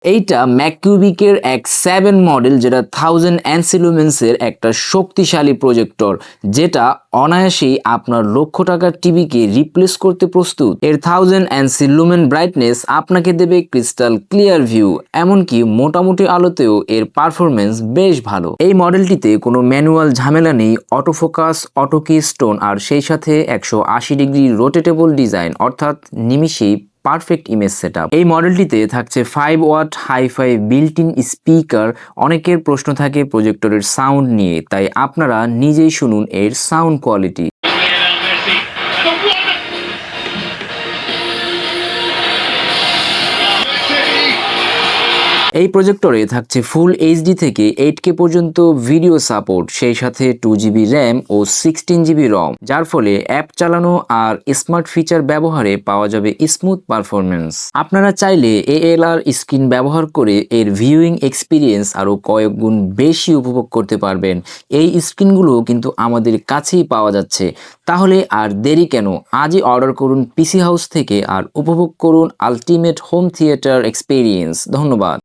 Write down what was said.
এইটা ম্যাককিউবিকের X7 model, যেটা 1000 NC লুমেন্সের একটা শক্তিশালী প্রজেক্টর, যেটা অনায়াসেই আপনার লক্ষ টাকার টিভিকে রিপ্লেস করতে প্রস্তুত। এর 1000 এনসি লুমেন ব্রাইটনেস আপনাকে দেবে ক্রিস্টাল ক্লিয়ার ভিউ, এমনকি মোটামুটি আলোতেও এর পারফরমেন্স বেশ ভালো। এই মডেলটিতে কোনো ম্যানুয়াল ঝামেলা নেই, অটোফোকাস, অটো কি স্টোন আর সেই সাথে 180 ডিগ্রি রোটেটেবল ডিজাইন, অর্থাৎ নিমিষেই পারফেক্ট ইমেজ সেটআপ। এই মডেলটিতে থাকছে 5 watt hi-fi built in speaker. অনেকের প্রশ্ন থাকে প্রজেক্টরের সাউন্ড নিয়ে, তাই আপনারা নিজেই শুনুন এর সাউন্ড কোয়ালিটি। এই প্রজেক্টরে থাকছে ফুল এইচডি থেকে 8K পর্যন্ত ভিডিও সাপোর্ট, সেই সাথে 2GB র্যাম ও 16GB রম, যার ফলে অ্যাপ চালানো আর স্মার্ট ফিচার ব্যবহারে পাওয়া যাবে স্মুথ পারফরমেন্স। আপনারা চাইলে ALR স্ক্রিন ব্যবহার করে এর ভিউইং এক্সপিরিয়েন্স আরও কয়েক গুণ বেশি উপভোগ করতে পারবেন। এই স্ক্রিনগুলো কিন্তু আমাদের কাছেই পাওয়া যাচ্ছে, তাহলে আর দেরি কেন? আজই অর্ডার করুন পিসি হাউস থেকে আর উপভোগ করুন আলটিমেট হোম থিয়েটার এক্সপিরিয়েন্স। ধন্যবাদ।